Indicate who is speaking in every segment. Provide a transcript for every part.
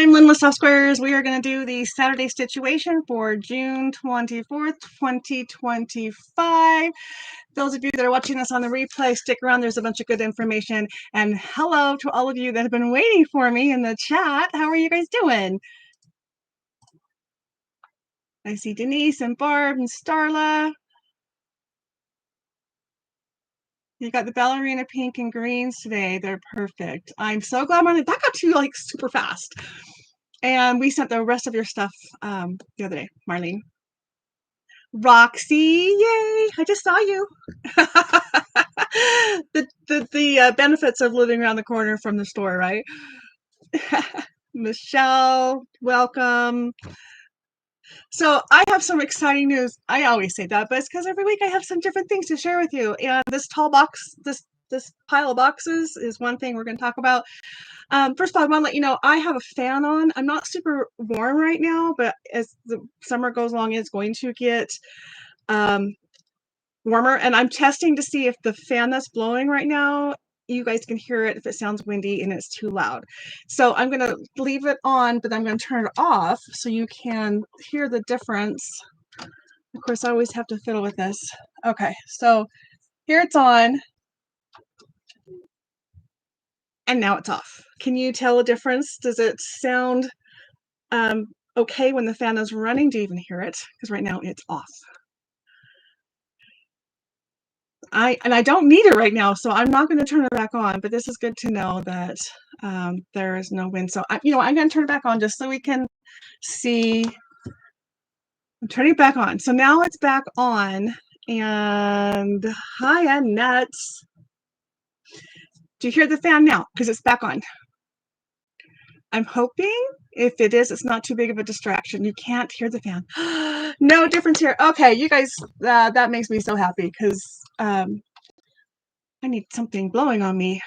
Speaker 1: I'm Lynne with Softsquares. We are going to do the Saturday Stitch-uation for June 24th, 2025. Those of you that are watching this on the replay, stick around. There's a bunch of good information. And hello to all of you that have been waiting for me in the chat. How are you guys doing? I see Denise and Barb and Starla. You got the ballerina pink and greens today. They're perfect. I'm so glad that got to you like super fast. And we sent the rest of your stuff the other day, Marlene. Roxy, yay! I just saw you. the benefits of living around the corner from the store, right? Michelle, welcome. So I have some exciting news. I always say that, but it's because every week I have some different things to share with you. And this tall box, this pile of boxes is one thing we're going to talk about. First of all, I want to let you know I have a fan on. I'm not super warm right now, but as the summer goes along, it's going to get warmer. And I'm testing to see if the fan that's blowing right now, you guys can hear it if it sounds windy and it's too loud. So I'm going to leave it on, but I'm going to turn it off so you can hear the difference. Of course, I always have to fiddle with this. Okay, so here it's on. And now it's off. Can you tell a difference? Does it sound okay when the fan is running? Do you even hear it? Because right now it's off. I don't need it right now, so I'm not going to turn it back on. But this is good to know that there is no wind. So I'm going to turn it back on just so we can see. I'm turning it back on. So now it's back on. And hi, Annette. Do you hear the fan now? Because it's back on. I'm hoping if it is, it's not too big of a distraction. You can't hear the fan. No difference here. Okay, you guys, that makes me so happy because I need something blowing on me.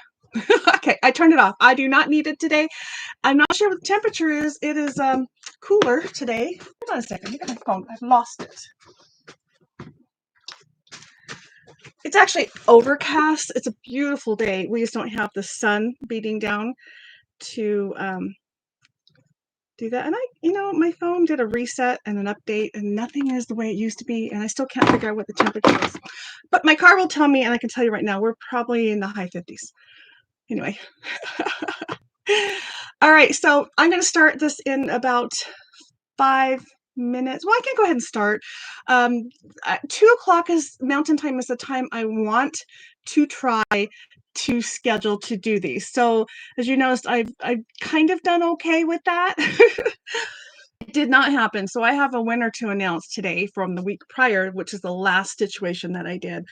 Speaker 1: Okay, I turned it off. I do not need it today. I'm not sure what the temperature is. It is cooler today. Hold on a second. Look at my phone. I've lost it. It's actually overcast. It's a beautiful day. We just don't have the sun beating down to do that. And my phone did a reset and an update and nothing is the way it used to be, and I still can't figure out what the temperature is. But my car will tell me, and I can tell you right now, we're probably in the high 50s. Anyway. All right, so I'm going to start this in about 5 minutes. Well, I can go ahead and start. 2 o'clock is Mountain Time is the time I want to try to schedule to do these. So as you noticed, I've kind of done okay with that. It did not happen. So I have a winner to announce today from the week prior, which is the last Stitch-uation that I did.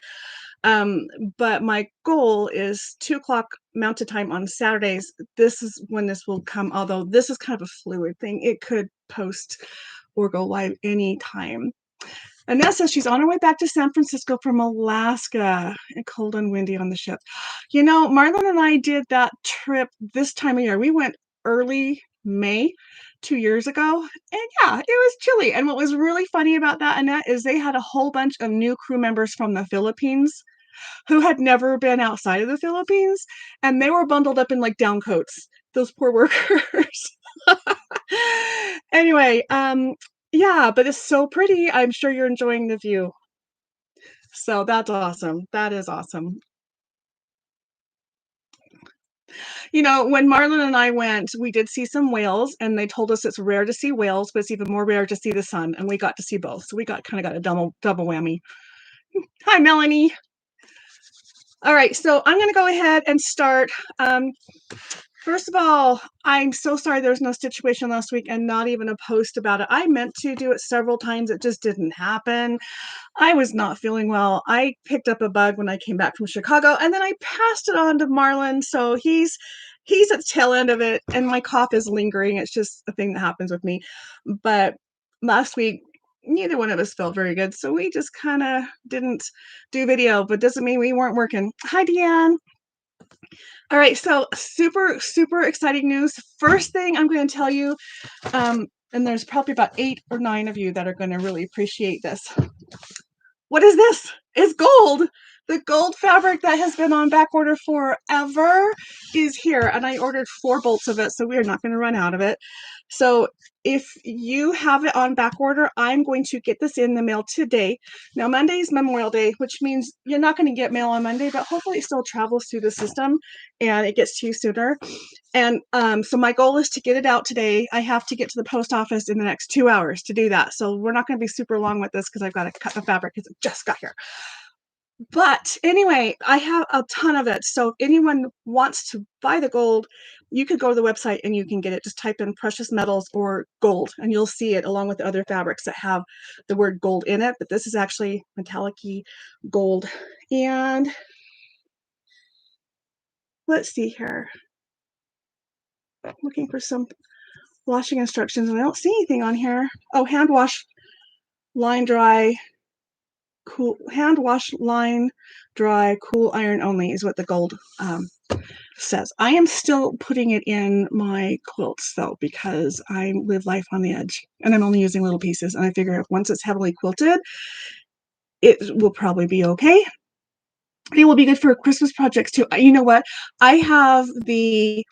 Speaker 1: But my goal is 2 o'clock Mountain Time on Saturdays. This is when this will come, although this is kind of a fluid thing. It could post or go live anytime. Annette says she's on her way back to San Francisco from Alaska, and cold and windy on the ship. Marlon and I did that trip this time of year. We went early May 2 years ago, and yeah, it was chilly. And what was really funny about that, Annette, is they had a whole bunch of new crew members from the Philippines who had never been outside of the Philippines, and they were bundled up in like down coats. Those poor workers. Anyway, yeah, but it's so pretty. I'm sure you're enjoying the view. So that's awesome. That is awesome. When Marlon and I went, we did see some whales, and they told us it's rare to see whales, but it's even more rare to see the sun, and we got to see both. So we kind of got a double whammy. Hi, Melanie. All right, so I'm going to go ahead and start. First of all, I'm so sorry there was no Stitch-uation last week and not even a post about it. I meant to do it several times. It just didn't happen. I was not feeling well. I picked up a bug when I came back from Chicago, and then I passed it on to Marlon. So he's at the tail end of it, and my cough is lingering. It's just a thing that happens with me. But last week, neither one of us felt very good. So we just kind of didn't do video, but doesn't mean we weren't working. Hi, Deanne. All right, so super, super exciting news. First thing I'm going to tell you, and there's probably about 8 or 9 of you that are going to really appreciate this. What is this? It's gold. The gold fabric that has been on back order forever is here, and I ordered 4 bolts of it, so we are not going to run out of it. So if you have it on back order, I'm going to get this in the mail today. Now, Monday is Memorial Day, which means you're not going to get mail on Monday, but hopefully it still travels through the system and it gets to you sooner. And so my goal is to get it out today. I have to get to the post office in the next 2 hours to do that. So we're not going to be super long with this because I've got to cut the fabric because it just got here. But anyway, I have a ton of it. So if anyone wants to buy the gold, you could go to the website and you can get it. Just type in precious metals or gold and you'll see it along with the other fabrics that have the word gold in it. But this is actually metallic-y gold. And let's see here. I'm looking for some washing instructions and I don't see anything on here. Oh, hand wash, line dry, cool, hand wash, line dry, cool iron only is what the gold says. I am still putting it in my quilts though because I live life on the edge and I'm only using little pieces, and I figure once it's heavily quilted it will probably be okay. It will be good for Christmas projects too. You know what, I have the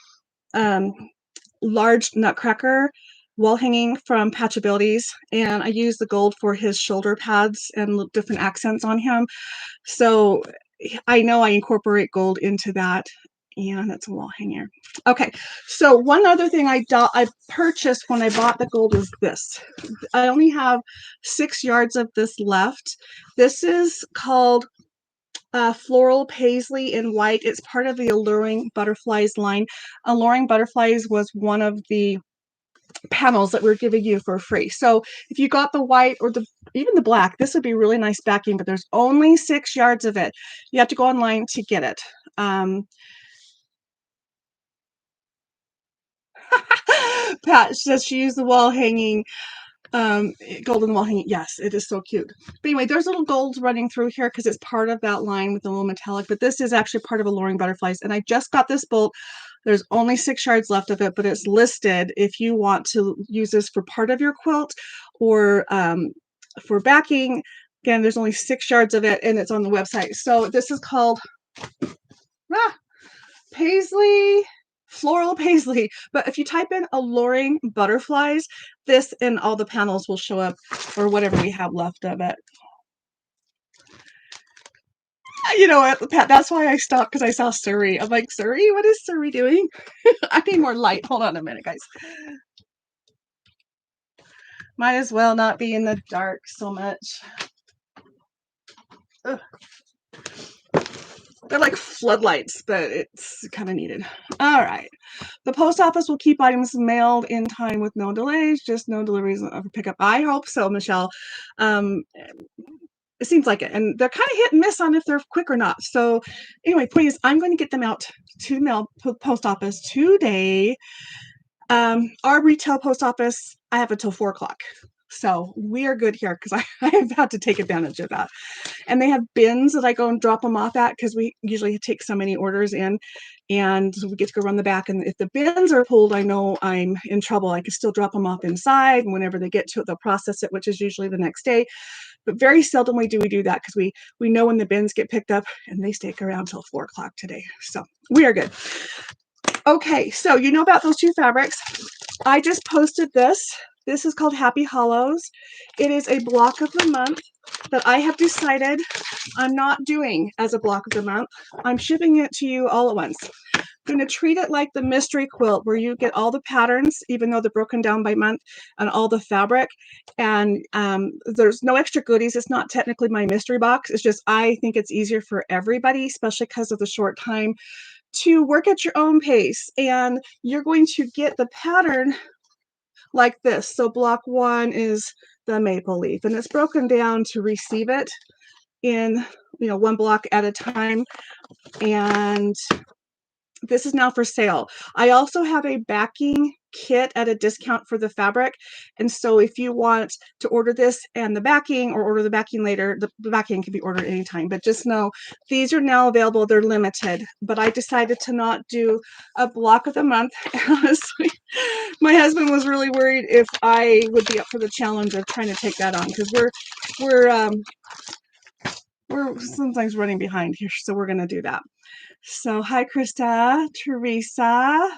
Speaker 1: large nutcracker wall hanging from Patchabilities, and I use the gold for his shoulder pads and different accents on him. So I know I incorporate gold into that, and it's a wall hanger. Okay, so one other thing I purchased when I bought the gold is this. I only have 6 yards of this left. This is called Floral Paisley in white. It's part of the Alluring Butterflies line. Alluring Butterflies was one of the panels that we're giving you for free. So if you got the white or even the black, this would be really nice backing, but there's only 6 yards of it. You have to go online to get it. Pat says she used the wall hanging, golden wall hanging. Yes, it is so cute. But anyway, there's little golds running through here because it's part of that line with the little metallic, but this is actually part of Alluring Butterflies. And I just got this bolt. There's only 6 yards left of it, but it's listed if you want to use this for part of your quilt or for backing. Again, there's only 6 yards of it and it's on the website. So this is called Paisley, Floral Paisley. But if you type in Alluring Butterflies, this and all the panels will show up, or whatever we have left of it. You know what, Pat, that's why I stopped, because I saw Suri. I'm like, Suri? What is Suri doing? I need more light. Hold on a minute, guys. Might as well not be in the dark so much. Ugh. They're like floodlights, but it's kind of needed. All right. The post office will keep items mailed in time with no delays, just no deliveries of pickup. I hope so, Michelle. It seems like it. And they're kind of hit and miss on if they're quick or not. So anyway, please, I'm going to get them out to the post office today. Our retail post office, I have until 4 o'clock. So we are good here because I have had to take advantage of that. And they have bins that I go and drop them off at because we usually take so many orders in, and we get to go run the back. And if the bins are pulled, I know I'm in trouble. I can still drop them off inside, and whenever they get to it, they'll process it, which is usually the next day. But very seldomly do we do that because we know when the bins get picked up, and they stay around till 4 o'clock today. So we are good. Okay, so you know about those 2 fabrics. I just posted this. This is called Happy Hollows. It is a block of the month that I have decided I'm not doing as a block of the month. I'm shipping it to you all at once. I'm going to treat it like the mystery quilt, where you get all the patterns, even though they're broken down by month, and all the fabric. And there's no extra goodies. It's not technically my mystery box. It's just I think it's easier for everybody, especially because of the short time, to work at your own pace. And you're going to get the pattern like this. So block 1 is the maple leaf, and it's broken down to receive it in 1 block at a time. And this is now for sale. I also have a backing kit at a discount for the fabric, and so if you want to order this and the backing, or order the backing later, the backing can be ordered anytime. But just know these are now available. They're limited, but I decided to not do a block of the month. Honestly, my husband was really worried if I would be up for the challenge of trying to take that on, because we're we're sometimes running behind here, so we're going to do that. So hi, Krista, Teresa.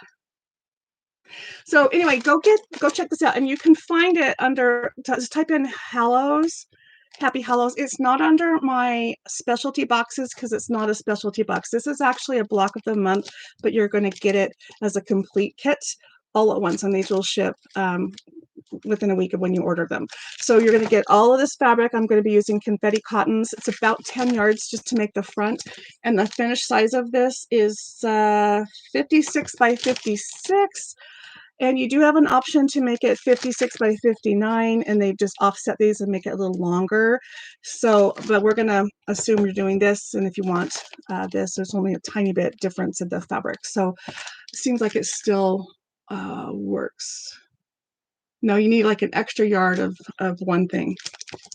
Speaker 1: So anyway, go check this out, and you can find it under, just type in Hallows, Happy Hallows. It's not under my specialty boxes because it's not a specialty box. This is actually a block of the month, but you're going to get it as a complete kit all at once, and these will ship within a week of when you order them. So you're going to get all of this fabric. I'm going to be using confetti cottons. It's about 10 yards just to make the front, and the finished size of this is 56 by 56. And you do have an option to make it 56 by 59, and they just offset these and make it a little longer. So, but we're going to assume you're doing this, and if you want this, there's only a tiny bit difference in the fabric. So it seems like it still works. No, you need like an extra yard of one thing.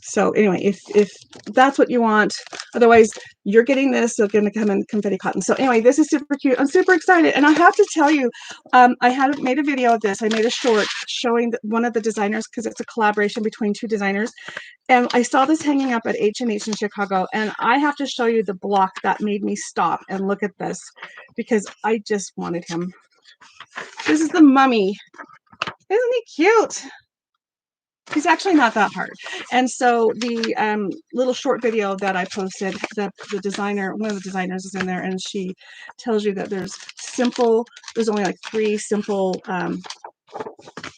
Speaker 1: So anyway, if that's what you want, otherwise you're getting this. They're going to come in confetti cotton. So anyway, this is super cute. I'm super excited, and I have to tell you, I had made a video of this. I made a short showing one of the designers because it's a collaboration between two designers, and I saw this hanging up at H&H in Chicago, and I have to show you the block that made me stop and look at this because I just wanted him. This is the mummy. Isn't he cute? He's actually not that hard. And so the little short video that I posted, the designer, one of the designers is in there, and she tells you that there's only like 3 simple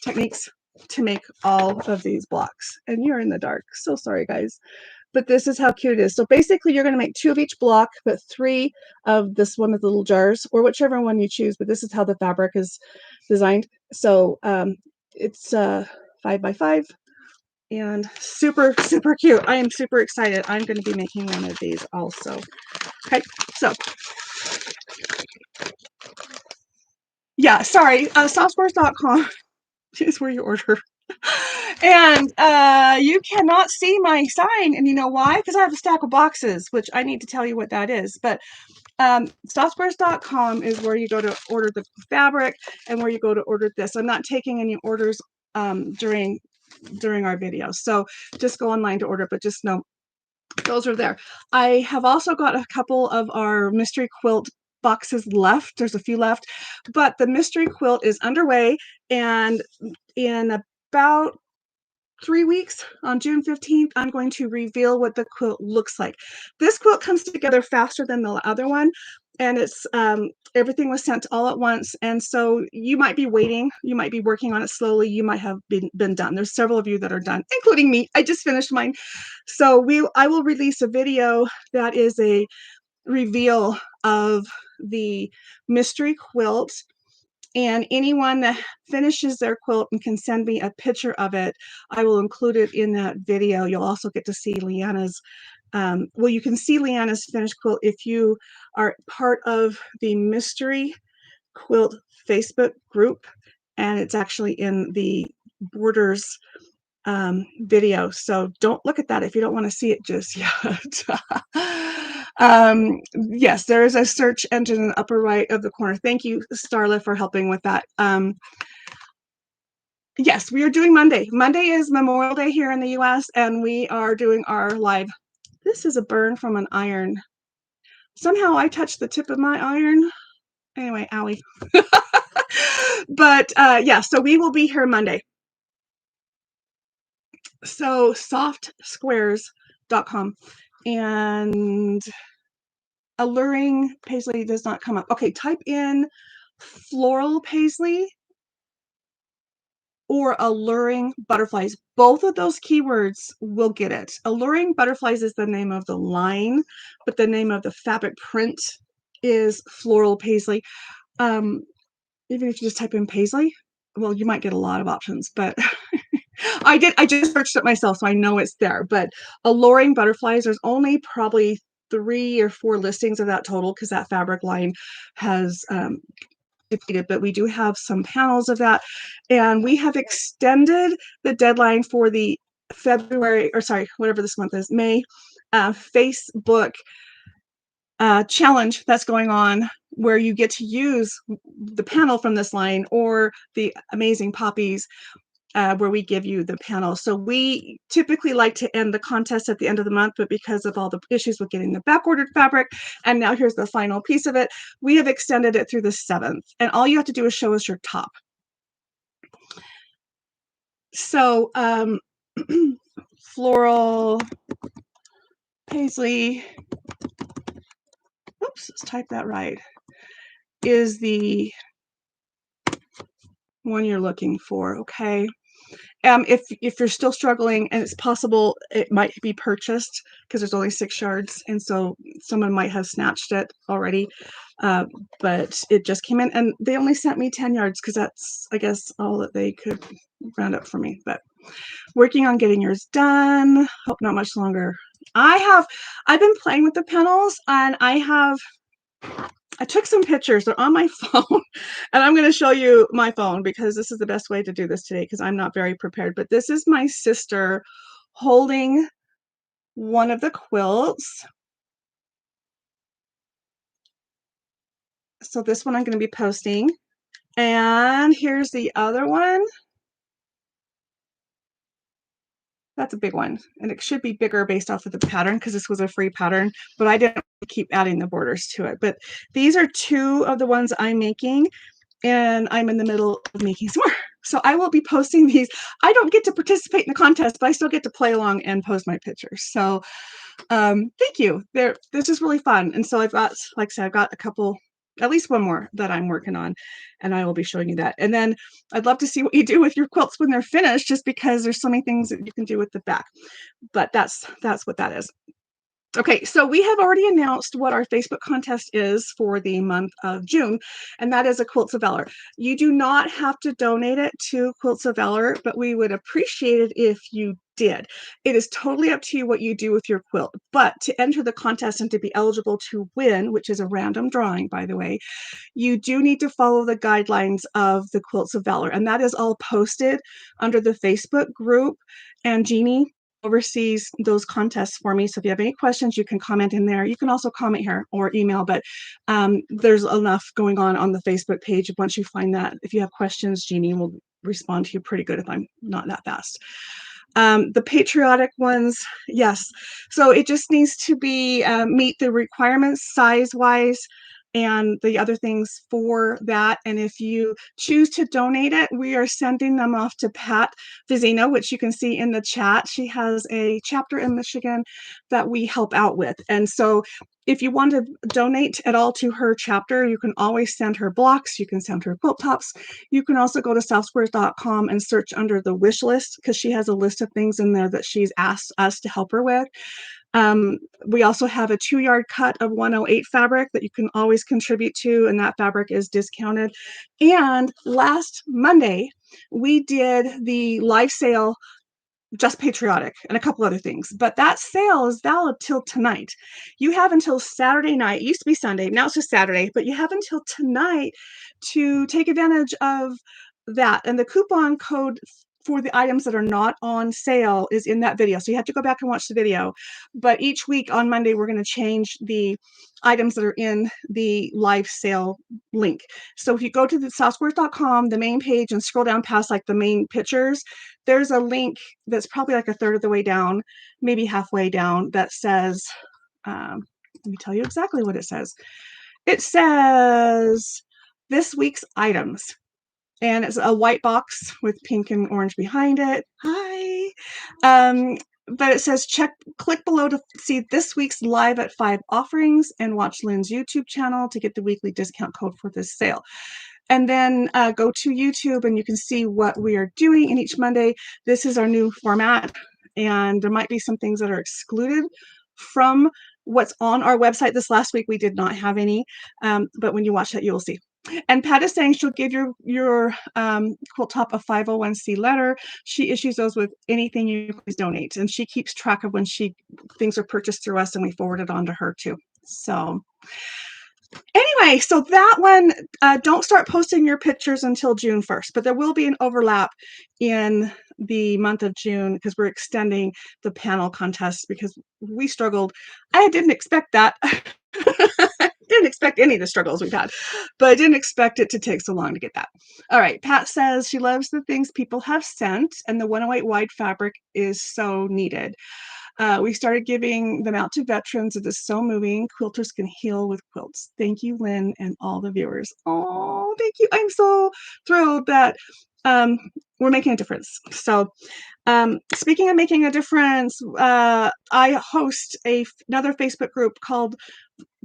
Speaker 1: techniques to make all of these blocks. And you're in the dark. So sorry, guys. But this is how cute it is. So basically, you're going to make 2 of each block, but 3 of this one of the little jars, or whichever one you choose. But this is how the fabric is designed. So it's 5 by 5. And super, super cute. I am super excited. I'm going to be making one of these also. Okay, so yeah, sorry, softsquares.com is where you order. And you cannot see my sign, and you know why? Because I have a stack of boxes, which I need to tell you what that is. But softsquares.com is where you go to order the fabric and where you go to order this. I'm not taking any orders during our video, so just go online to order, but just know those are there. I have also got a couple of our mystery quilt boxes left. There's a few left, but the mystery quilt is underway, and in about 3 weeks, on June 15th, I'm going to reveal what the quilt looks like. This quilt comes together faster than the other one, and it's everything was sent all at once, and so you might be waiting, you might be working on it slowly, you might have been done. There's several of you that are done, including me. I just finished mine. So I will release a video that is a reveal of the mystery quilt, and anyone that finishes their quilt and can send me a picture of it, I will include it in that video. You'll also get to see Leanna's, well, you can see Leanna's finished quilt if you are part of the Mystery Quilt Facebook group, and it's actually in the Borders video. So don't look at that if you don't want to see it just yet. Yes, there is a search engine in the upper right of the corner. Thank you, Starla, for helping with that. Yes, we are doing Monday. Monday is Memorial Day here in the US, and we are doing our live. This is a burn from an iron. Somehow I touched the tip of my iron. Anyway, owie. But yeah, so we will be here Monday. So softsquares.com, and alluring paisley does not come up. Okay, type in floral paisley or alluring butterflies. Both of those keywords will get it. Alluring butterflies is the name of the line, but the name of the fabric print is floral paisley. Even if you just type in paisley, well, you might get a lot of options, but I just searched it myself, so I know it's there. But alluring butterflies, there's only probably 3 or 4 listings of that total because that fabric line has depleted, but we do have some panels of that, and we have extended the deadline for the February, or sorry, whatever this month is, May Facebook challenge that's going on, where you get to use the panel from this line or the amazing poppies where we give you the panel. So we typically like to end the contest at the end of the month, but because of all the issues with getting the back ordered fabric, and now here's the final piece of it, we have extended it through the 7th. And all you have to do is show us your top. So floral, paisley, oops, let's type that right, is the one you're looking for, okay? If you're still struggling, and it's possible it might be purchased because there's only 6 yards, and so someone might have snatched it already, but it just came in, and they only sent me 10 yards because that's, I guess, all that they could round up for me. But working on getting yours done. Hope not much longer. I've been playing with the panels, and I took some pictures. They're on my phone, and I'm going to show you my phone because this is the best way to do this today because I'm not very prepared. But this is my sister holding one of the quilts. So this one I'm going to be posting. And here's the other one. That's a big one, and it should be bigger based off of the pattern because this was a free pattern, but I didn't keep adding the borders to it. But these are 2 of the ones I'm making, and I'm in the middle of making some more. So I will be posting these. I don't get to participate in the contest, but I still get to play along and post my pictures. So thank you. This is really fun. And so I've got, like I said, I've got a couple, at least one more that I'm working on, and I will be showing you that. And then I'd love to see what you do with your quilts when they're finished, just because there's so many things that you can do with the back. But that's what that is. Okay, so we have already announced what our Facebook contest is for the month of June, and that is a Quilts of Valor. You do not have to donate it to Quilts of Valor, but we would appreciate it if you did. It is totally up to you what you do with your quilt, but to enter the contest and to be eligible to win, which is a random drawing, by the way, you do need to follow the guidelines of the Quilts of Valor, and that is all posted under the Facebook group, and Jeannie oversees those contests for me. So if you have any questions, you can comment in there. You can also comment here or email, but there's enough going on the Facebook page. Once you find that, if you have questions, Jeannie will respond to you pretty good if I'm not that fast. The patriotic ones, yes. So it just needs to be meet the requirements size-wise and the other things for that. And if you choose to donate it, we are sending them off to Pat Vezino, which you can see in the chat. She has a chapter in Michigan that we help out with. And so if you want to donate at all to her chapter, you can always send her blocks. You can send her quilt tops. You can also go to softsquares.com and search under the wish list because she has a list of things in there that she's asked us to help her with. We also have a 2-yard cut of 108 fabric that you can always contribute to, and that fabric is discounted. And last Monday, we did the live sale, Just Patriotic, and a couple other things. But that sale is valid till tonight. You have until Saturday night. It used to be Sunday. Now it's just Saturday. But you have until tonight to take advantage of that. And the coupon code for the items that are not on sale is in that video. So you have to go back and watch the video. But each week on Monday, we're going to change the items that are in the live sale link. So if you go to the softsquares.com, the main page, and scroll down past like the main pictures, there's a link that's probably like a third of the way down, maybe halfway down, that says, let me tell you exactly what it says. It says this week's items. And it's a white box with pink and orange behind it. Hi. But it says click below to see this week's live at 5 offerings and watch Lynne's YouTube channel to get the weekly discount code for this sale. And then go to YouTube and you can see what we are doing. And each Monday, this is our new format. And there might be some things that are excluded from what's on our website. This last week, we did not have any. But when you watch that, you will see. And Pat is saying she'll give your quilt top a 501c letter. She issues those with anything you please donate. And she keeps track of when things are purchased through us, and we forward it on to her too. So anyway, so that one, don't start posting your pictures until June 1st, but there will be an overlap in the month of June because we're extending the panel contest because we struggled. I didn't expect that. I didn't expect any of the struggles we've had, but I didn't expect it to take so long to get that. All right, Pat says she loves the things people have sent, and the 108 wide fabric is so needed. We started giving them out to veterans. It is so moving. Quilters can heal with quilts. Thank you, Lynn, and all the viewers. Oh, thank you. I'm so thrilled that we're making a difference. So speaking of making a difference, I host another Facebook group called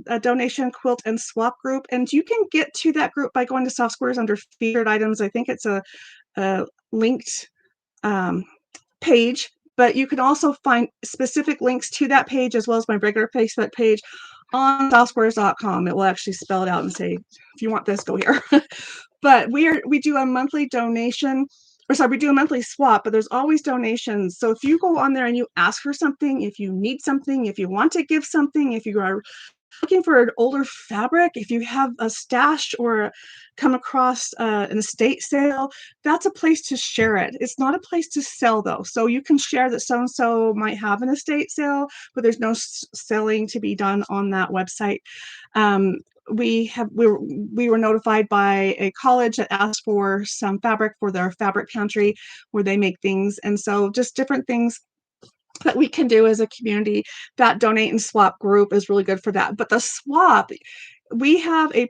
Speaker 1: a Donation Quilt and Swap group, and you can get to that group by going to softsquares under featured items. I think it's a linked page, but you can also find specific links to that page as well as my regular Facebook page on softsquares.com. It will actually spell it out and say, if you want this, go here. But we do a monthly donation, or sorry, we do a monthly swap, but there's always donations. So if you go on there and you ask for something, if you need something, if you want to give something, if you are looking for an older fabric, if you have a stash or come across an estate sale, that's a place to share it. It's not a place to sell though. So you can share that so-and-so might have an estate sale, but there's no selling to be done on that website. We were notified by a college that asked for some fabric for their fabric pantry where they make things. And so just different things that we can do as a community. That donate and swap group is really good for that. But the swap, we have a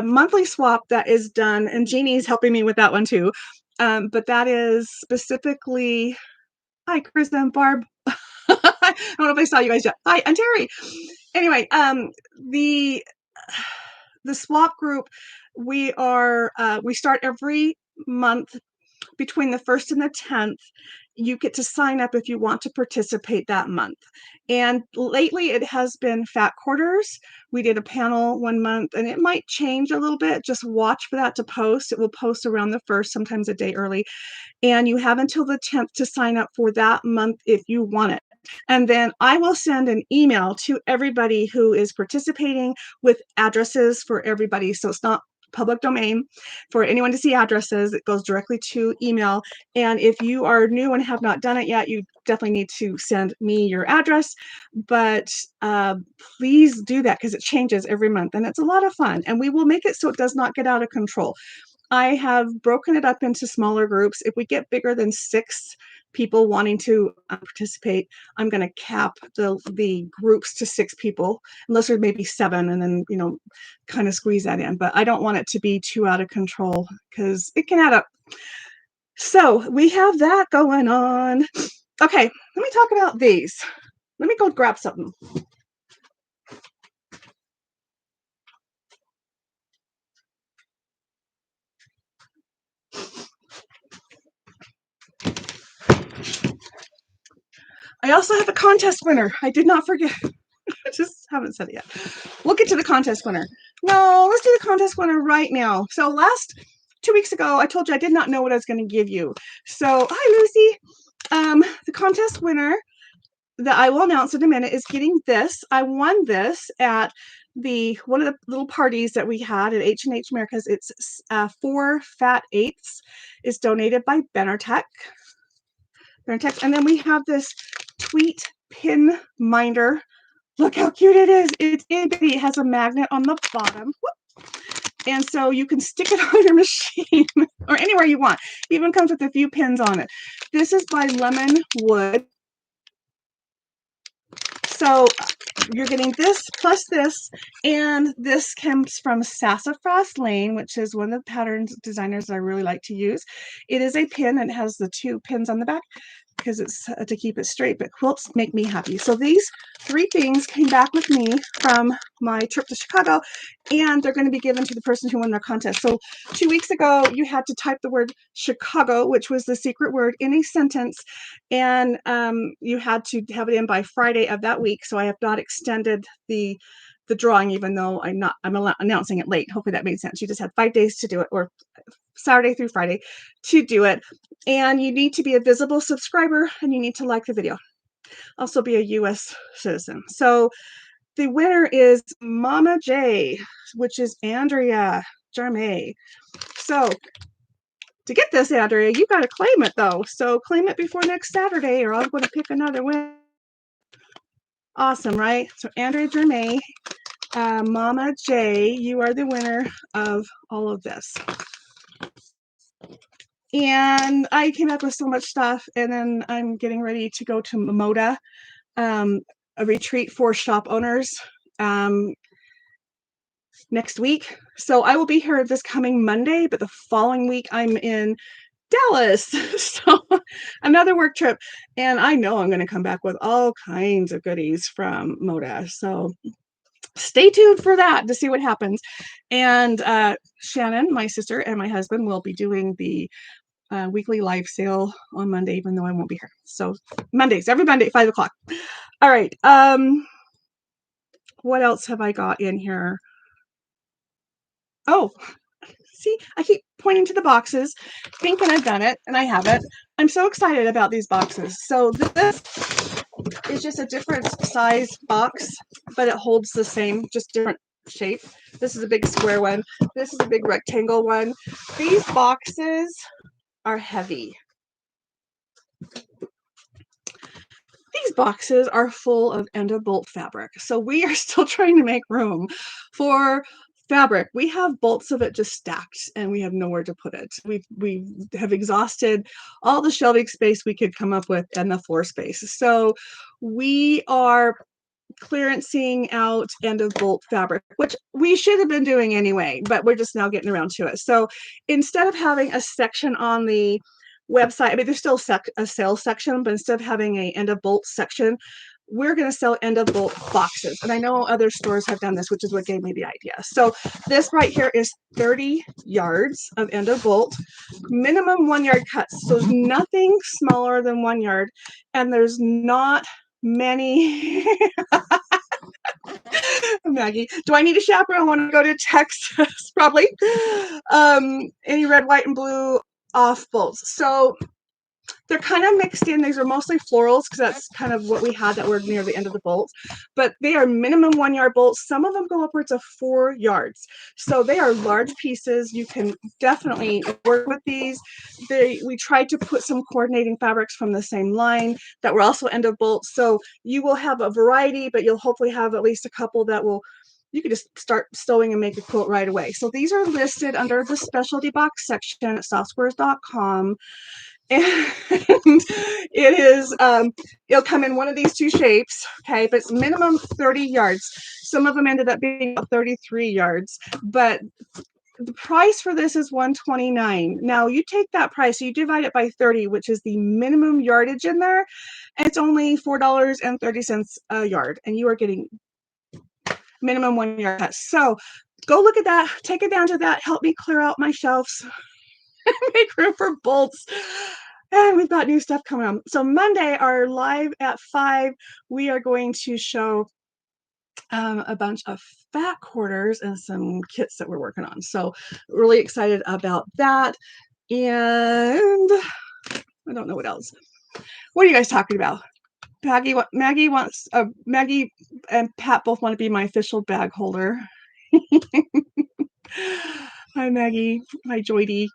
Speaker 1: monthly swap that is done, and Jeannie's helping me with that one too. But that is specifically, hi, Chris and Barb. I don't know if I saw you guys yet. Hi, and Terry. Anyway, the swap group, we start every month between the 1st and the 10th. You get to sign up if you want to participate that month. And lately it has been fat quarters. We did a panel one month, and it might change a little bit. Just watch for that to post. It will post around the 1st, sometimes a day early. And you have until the 10th to sign up for that month if you want it. And then I will send an email to everybody who is participating with addresses for everybody. So it's not public domain for anyone to see addresses. It goes directly to email. And if you are new and have not done it yet, you definitely need to send me your address. But please do that because it changes every month and it's a lot of fun. And we will make it so it does not get out of control. I have broken it up into smaller groups. If we get bigger than 6 people wanting to participate, I'm going to cap the groups to 6 people, unless there's maybe 7, and then, kind of squeeze that in. But I don't want it to be too out of control because it can add up. So we have that going on. Okay, let me talk about these. Let me go grab something. I also have a contest winner. I did not forget. I just haven't said it yet. We'll get to the contest winner. No, let's do the contest winner right now. So 2 weeks ago, I told you I did not know what I was going to give you. So hi, Lucy. The contest winner that I will announce in a minute is getting this. I won this at one of the little parties that we had at H&H Americas. It's 4 fat 8ths. It's donated by Benartec. And then we have this tweet pin minder. Look how cute it is. It's itty bitty. It has a magnet on the bottom. And so you can stick it on your machine or anywhere you want. It even comes with a few pins on it. This is by Lemon Wood. So you're getting this plus this, and this comes from Sassafras Lane, which is one of the pattern designers I really like to use. It is a pin and it has the 2 pins on the back because it's to keep it straight, but quilts make me happy. So these 3 things came back with me from my trip to Chicago, and they're going to be given to the person who won their contest. So 2 weeks ago, you had to type the word Chicago, which was the secret word, in a sentence, and you had to have it in by Friday of that week. So I have not extended the drawing, even though I'm announcing it late. Hopefully that made sense. You just had 5 days to do it, or Saturday through Friday to do it. And you need to be a visible subscriber, and you need to like the video. Also be a US citizen. So the winner is Mama J, which is Andrea Jarmay. So to get this, Andrea, you got to claim it though. So claim it before next Saturday, or I'm going to pick another winner. Awesome, right? So Andrea Jarmay, Mama J, you are the winner of all of this. And I came up with so much stuff, and then I'm getting ready to go to Moda, a retreat for shop owners next week. So I will be here this coming Monday, but the following week I'm in Dallas. So another work trip. And I know I'm going to come back with all kinds of goodies from Moda. So stay tuned for that to see what happens. And Shannon, my sister, and my husband will be doing the weekly live sale on Monday, even though I won't be here. So Mondays, every Monday, 5 o'clock. All right. What else have I got in here? Oh, see, I keep pointing to the boxes, thinking I've done it, and I haven't. I'm so excited about these boxes. So this is just a different size box, but it holds the same, just different shape. This is a big square one. This is a big rectangle one. These boxes are heavy. These boxes are full of end of bolt fabric. So we are still trying to make room for fabric. We have bolts of it just stacked and we have nowhere to put it. We have exhausted all the shelving space we could come up with and the floor space. So we are clearancing out end of bolt fabric, which we should have been doing anyway, but we're just now getting around to it. So instead of having a section on the website, I mean, there's still a sales section, but instead of having a end of bolt section, we're going to sell end of bolt boxes. And I know other stores have done this, which is what gave me the idea. So this right here is 30 yards of end of bolt, minimum 1 yard cuts. So there's nothing smaller than 1 yard. And there's not many. Maggie, do I need a chaperone when I go to Texas? Probably. Any red, white, and blue off bolts. So they're kind of mixed in. These are mostly florals because that's kind of what we had that were near the end of the bolts. But they are minimum 1 yard bolts. Some of them go upwards of 4 yards. So they are large pieces. You can definitely work with these. We tried to put some coordinating fabrics from the same line that were also end of bolts. So you will have a variety, but you'll hopefully have at least a couple that will, you can just start sewing and make a quilt right away. So these are listed under the specialty box section at softsquares.com. And it is it'll come in one of these two shapes, okay, but it's minimum 30 yards. Some of them ended up being 33 yards, but the price for this is $129. Now you take that price, so you divide it by 30, which is the minimum yardage in there, and it's only $4.30 a yard, and you are getting minimum 1 yard cut. So go look at that, take advantage of that, help me clear out my shelves, make room for bolts. And we've got new stuff coming on. So Monday, our live at 5, we are going to show a bunch of fat quarters and some kits that we're working on. So really excited about that. And I don't know what else. What are you guys talking about? Maggie wants, Maggie and Pat both want to be my official bag holder. Hi, Maggie. Hi, Joydy.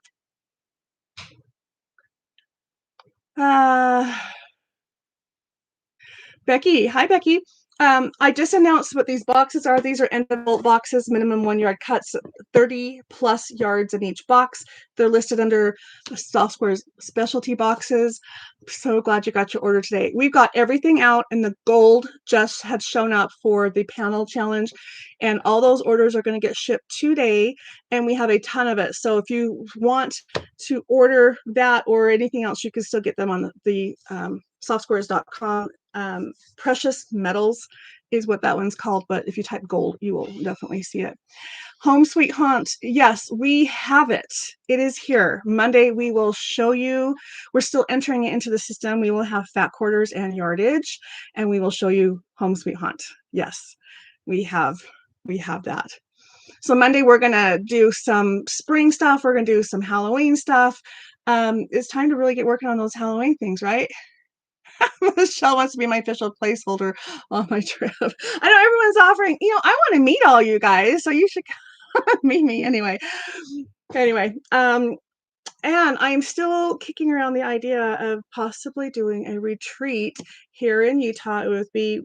Speaker 1: Becky. Hi, Becky. I just announced what these boxes are. These are end of bolt boxes, minimum 1 yard cuts, 30 plus yards in each box. They're listed under Soft Squares specialty boxes. So glad you got your order today. We've got everything out, and the gold just had shown up for the panel challenge, and all those orders are going to get shipped today, and we have a ton of it. So if you want to order that or anything else, you can still get them on the softsquares.com. Precious metals is what that one's called, but if you type gold, you will definitely see it. Home Sweet Haunt, yes, we have it. It is here. Monday we will show you. We're still entering it into the system. We will have fat quarters and yardage, and we will show you Home Sweet Haunt. Yes, we have that. So Monday we're gonna do some spring stuff. We're gonna do some Halloween stuff. It's time to really get working on those Halloween things, right? Michelle wants to be my official placeholder on my trip. I know everyone's offering, I want to meet all you guys, so you should meet me anyway. And I'm still kicking around the idea of possibly doing a retreat here in Utah. It would be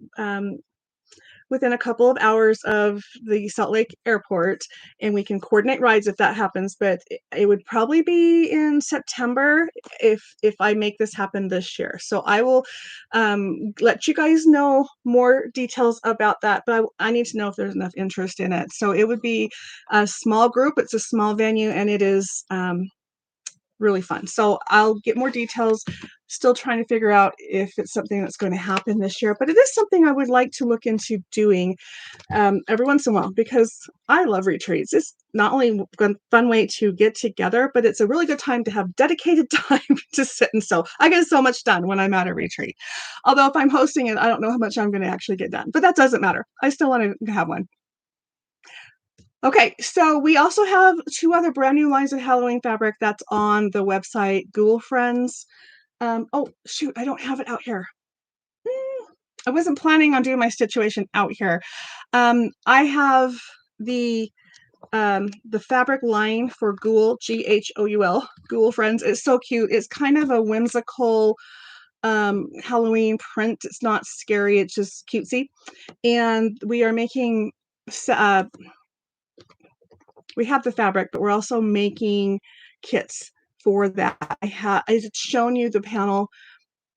Speaker 1: within a couple of hours of the Salt Lake airport, and we can coordinate rides if that happens, but it would probably be in September if I make this happen this year. So I will let you guys know more details about that, but I need to know if there's enough interest in it. So it would be a small group. It's a small venue, and it is really fun. So I'll get more details. Still trying to figure out if it's something that's going to happen this year, but it is something I would like to look into doing every once in a while, because I love retreats. It's not only a fun way to get together, but it's a really good time to have dedicated time to sit and sew. I get so much done when I'm at a retreat. Although if I'm hosting it, I don't know how much I'm going to actually get done, but that doesn't matter. I still want to have one. Okay, so we also have 2 other brand new lines of Halloween fabric that's on the website, Ghoul Friends. Oh, shoot, I don't have it out here. I wasn't planning on doing my Stitch-uation out here. I have the fabric line for Ghoul, Ghoul, Ghoul Friends. It's so cute. It's kind of a whimsical Halloween print. It's not scary, it's just cutesy. And we are making we have the fabric, but we're also making kits for that. I had shown you the panel.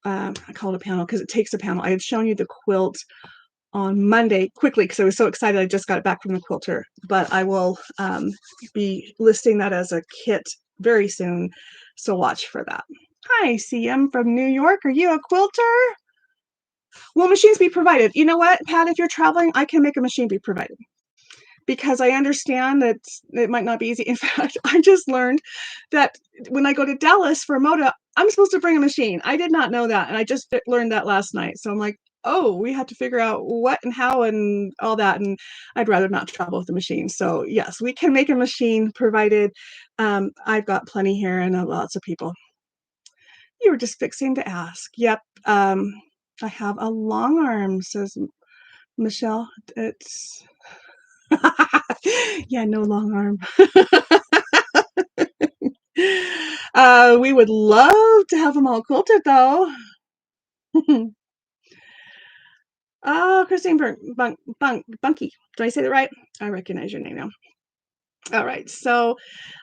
Speaker 1: I call it a panel because it takes a panel. I had shown you the quilt on Monday quickly because I was so excited. I just got it back from the quilter, but I will be listing that as a kit very soon. So watch for that. Hi, CM from New York. Are you a quilter? Will machines be provided? You know what, Pat, if you're traveling, I can make a machine be provided, because I understand that it might not be easy. In fact, I just learned that when I go to Dallas for Moda, I'm supposed to bring a machine. I did not know that, and I just learned that last night. So I'm like, oh, we have to figure out what and how and all that, and I'd rather not travel with the machine. So yes, we can make a machine provided. I've got plenty here and lots of people. You were just fixing to ask. Yep. I have a long arm, says Michelle. It's yeah, no long arm. We would love to have them all quilted, though. Oh, Christine Bunky. Did I say that right? I recognize your name now. All right. So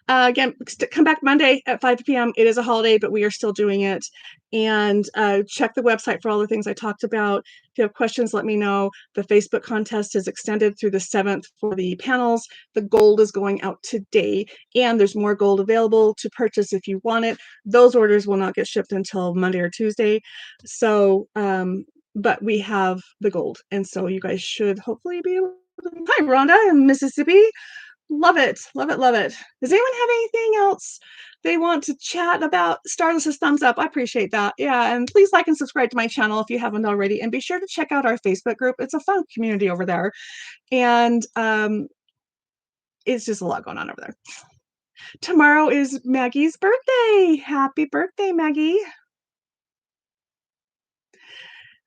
Speaker 1: again, come back Monday at 5 p.m. It is a holiday, but we are still doing it. And check the website for all the things I talked about. If you have questions, let me know. The Facebook contest is extended through the 7th for the panels. The gold is going out today, and there's more gold available to purchase if you want it. Those orders will not get shipped until Monday or Tuesday. So, but we have the gold, and so you guys should hopefully be able to. Hi, Rhonda in Mississippi. Love it. Love it. Love it. Does anyone have anything else they want to chat about? Starless says thumbs up. I appreciate that. Yeah. And please like and subscribe to my channel if you haven't already. And be sure to check out our Facebook group. It's a fun community over there. And it's just a lot going on over there. Tomorrow is Maggie's birthday. Happy birthday, Maggie.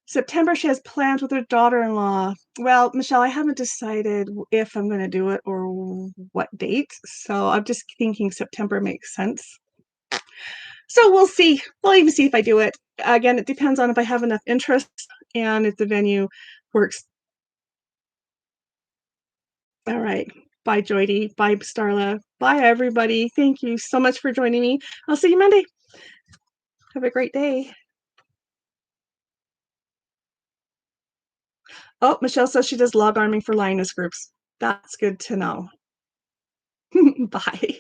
Speaker 1: September, she has plans with her daughter-in-law. Well, Michelle, I haven't decided if I'm going to do it or what date. So I'm just thinking September makes sense. So we'll see. We'll even see if I do it. Again, it depends on if I have enough interest and if the venue works. All right. Bye, Joydy. Bye, Starla. Bye, everybody. Thank you so much for joining me. I'll see you Monday. Have a great day. Oh, Michelle says she does log arming for lioness groups. That's good to know. Bye.